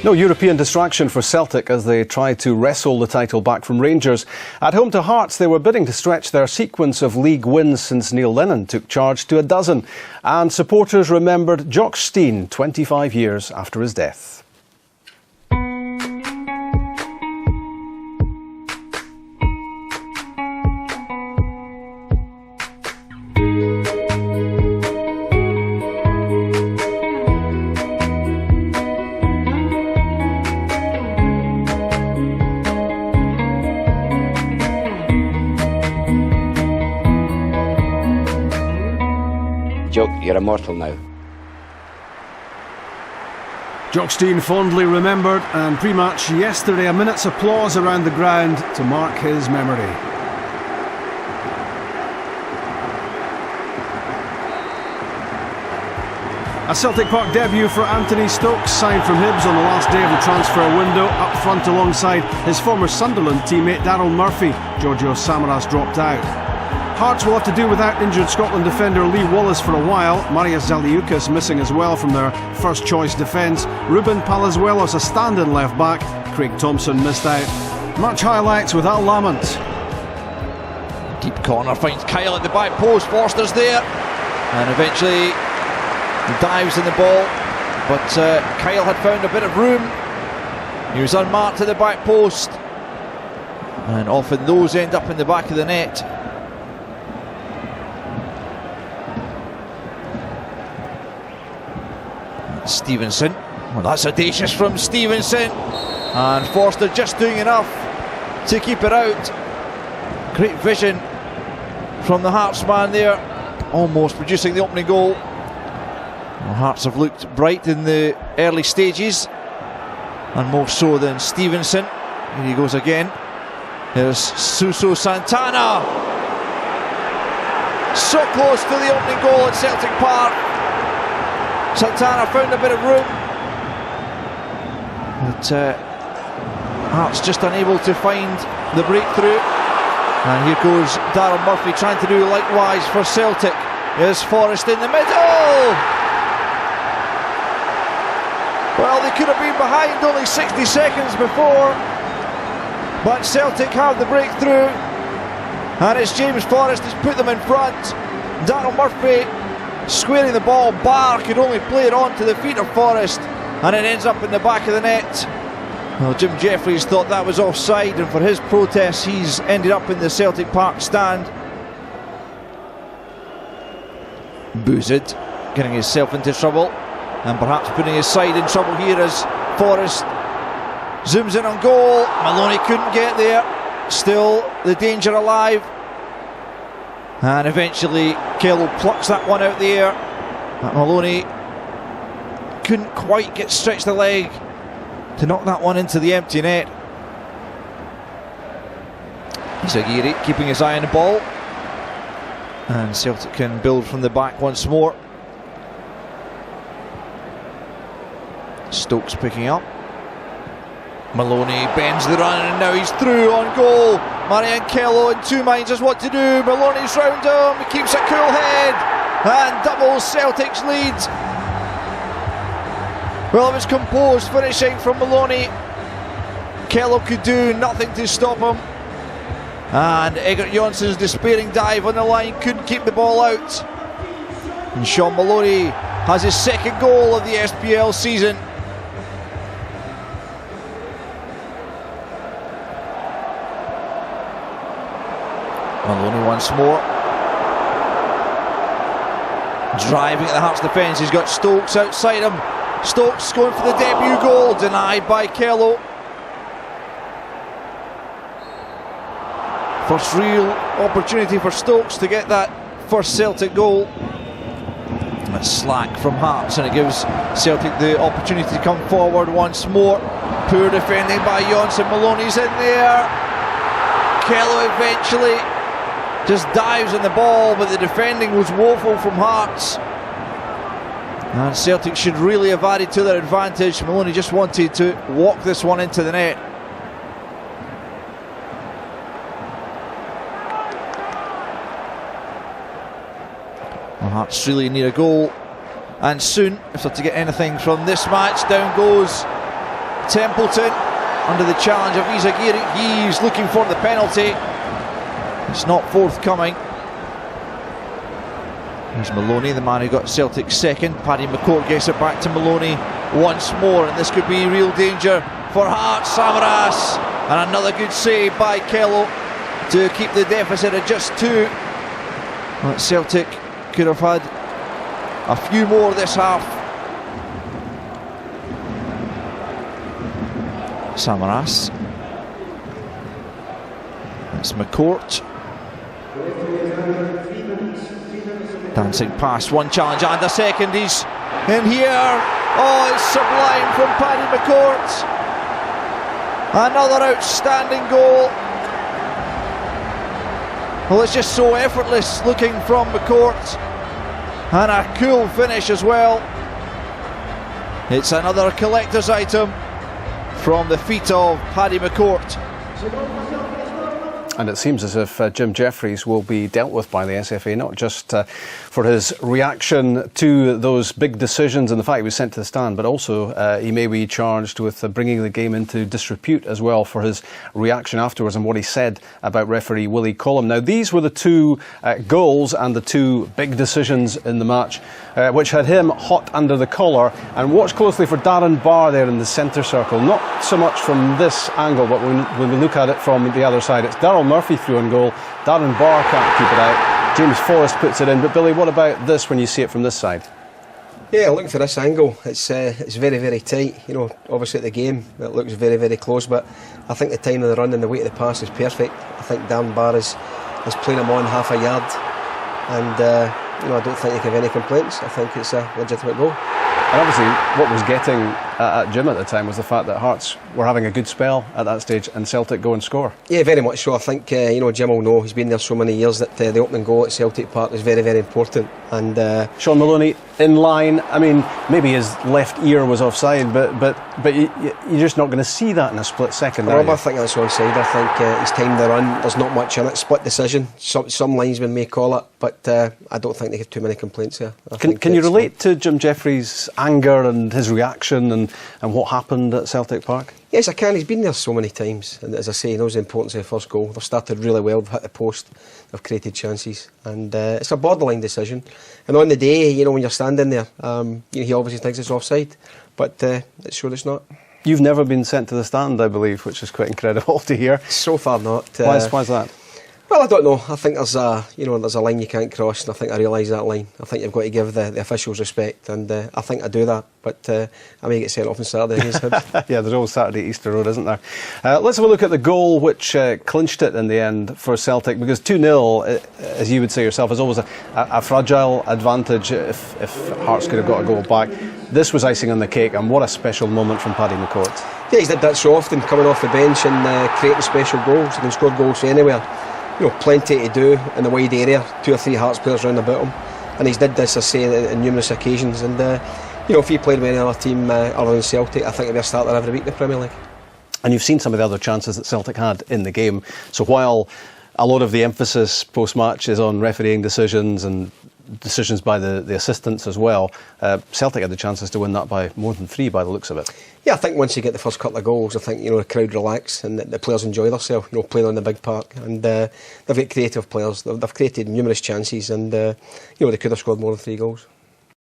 No European distraction for Celtic as they tried to wrestle the title back from Rangers. At home to Hearts, they were bidding to stretch their sequence of league wins since Neil Lennon took charge to a dozen. And supporters remembered Jock Stein 25 years after his death. Jock, you're immortal now. Jock Stein fondly remembered, and pre-match yesterday a minute's applause around the ground to mark his memory. A Celtic Park debut for Anthony Stokes, signed from Hibs on the last day of the transfer window, up front alongside his former Sunderland teammate Daryl Murphy. Giorgio Samaras dropped out. Hearts will have to do without injured Scotland defender Lee Wallace for a while. Marius Zaliukas missing as well from their first choice defence. Ruben Palazuelos a stand-in left back. Craig Thompson missed out. Match highlights with Al Lamont. Deep corner finds Kyle at the back post. Forster's there, and eventually he dives in the ball, but Kyle had found a bit of room. He was unmarked at the back post, and often those end up in the back of the net. Stevenson, well, that's audacious from Stevenson, and Forster just doing enough to keep it out. Great vision from the Hearts man there, almost producing the opening goal. Well, Hearts have looked bright in the early stages, and more so than Stevenson. Here he goes again. There's Suso Santana, so close to the opening goal at Celtic Park. Santana found a bit of room, but Hearts just unable to find the breakthrough. And here goes Daryl Murphy trying to do likewise for Celtic. There's Forrest in the middle. Well, they could have been behind only 60 seconds before, but Celtic have the breakthrough, and it's James Forrest who's put them in front. Daryl Murphy squaring the ball, Barr could only play it on to the feet of Forrest, and it ends up in the back of the net. Well, Jim Jeffries thought that was offside, and for his protest he's ended up in the Celtic Park stand. Boozid getting himself into trouble, and perhaps putting his side in trouble here as Forrest zooms in on goal. Maloney couldn't get there, still the danger alive. And eventually Kello plucks that one out the air. Maloney couldn't quite stretch the leg to knock that one into the empty net. Zagiri keeping his eye on the ball, and Celtic can build from the back once more. Stokes picking up. Maloney bends the run, and now he's through on goal. Marian Kello in two minds as what to do. Maloney's round him, he keeps a cool head and doubles Celtic's lead. Well, it was composed finishing from Maloney. Kello could do nothing to stop him, and Egert Jonsson's despairing dive on the line couldn't keep the ball out. And Sean Maloney has his second goal of the SPL season. Maloney once more, driving at the Hearts defence. He's got Stokes outside him. Stokes going for the debut goal, denied by Kello. First real opportunity for Stokes to get that first Celtic goal. That's slack from Hearts, and it gives Celtic the opportunity to come forward once more. Poor defending by Jonsson. Maloney's in there. Kello eventually just dives on the ball, but the defending was woeful from Hearts, and Celtic should really have added to their advantage. Maloney just wanted to walk this one into the net. Well, Hearts really need a goal, and soon, if they're to get anything from this match. Down goes Templeton under the challenge of Izagiri. He's looking for the penalty. It's not forthcoming. Here's Maloney, the man who got Celtic's second. Paddy McCourt gets it back to Maloney once more, and this could be real danger for Hearts. Samaras, and another good save by Kello to keep the deficit at just 2. But Celtic could have had a few more this half. Samaras. It's McCourt. Dancing past, one challenge and a second. He's in here. Oh, it's sublime from Paddy McCourt. Another outstanding goal. Well, it's just so effortless looking from McCourt, and a cool finish as well. It's another collector's item from the feet of Paddy McCourt. And it seems as if Jim Jeffries will be dealt with by the SFA, not just for his reaction to those big decisions and the fact he was sent to the stand, but also he may be charged with bringing the game into disrepute as well for his reaction afterwards and what he said about referee Willie Collum. Now, these were the 2 goals and the 2 big decisions in the match, which had him hot under the collar. And watch closely for Darren Barr there in the centre circle. Not so much from this angle, but when we look at it from the other side, it's Daryl Murphy through on goal. Darren Barr can't keep it out. James Forrest puts it in. But Billy, what about this when you see it from this side? Yeah, looking for this angle, it's very, very tight. You know, obviously at the game it looks very, very close, but I think the time of the run and the weight of the pass is perfect. I think Darren Barr is playing him on half a yard, and you know, I don't think they have any complaints. I think it's a legitimate goal. And obviously what was getting at Jim at the time was the fact that Hearts were having a good spell at that stage and Celtic go and score. Yeah, very much so. I think you know, Jim will know, he's been there so many years, that the opening goal at Celtic Park is very, very important. And Sean Maloney in line. I mean, maybe his left ear was offside, but you're just not going to see that in a split second. Rob, I think that's onside. I think he's timed the run. There's not much in it. Split decision. Some linesmen may call it, but I don't think they have too many complaints here. Can you relate to Jim Jeffries' anger and his reaction and what happened at Celtic Park? Yes, I can. He's been there so many times, and as I say, he knows the importance of the first goal. They've started really well, they've hit the post, they've created chances, and it's a borderline decision. And on the day, you know, when you're standing there, you know, he obviously thinks it's offside, but it's sure it's not. You've never been sent to the stand, I believe, which is quite incredible to hear. So far not. Why is that? Well, I don't know. I think there's a line you can't cross, and I think I realise that line. I think you've got to give the officials respect, and I think I do that. But I may get sent off on Saturday against Hibs. Yeah, there's always Saturday at Easter Road, isn't there? Let's have a look at the goal which clinched it in the end for Celtic, because 2-0, as you would say yourself, is always a fragile advantage if Hearts could have got a goal back. This was icing on the cake, and what a special moment from Paddy McCourt. Yeah, he's did that so often, coming off the bench and creating special goals. He can score goals from anywhere. You know, plenty to do in the wide area, 2 or 3 Hearts players round about him, and he's did this, I say, on numerous occasions. And you know, if he played with any other team other than Celtic, I think he'd be a starter every week in the Premier League. And you've seen some of the other chances that Celtic had in the game. So while a lot of the emphasis post-match is on refereeing decisions and decisions by the assistants as well, Celtic had the chances to win that by more than 3 by the looks of it. Yeah, I think once you get the first couple of goals, I think, you know, the crowd relax and the players enjoy themselves, you know, playing on the big park, and they've got creative players. They've created numerous chances, and you know, they could have scored more than 3 goals.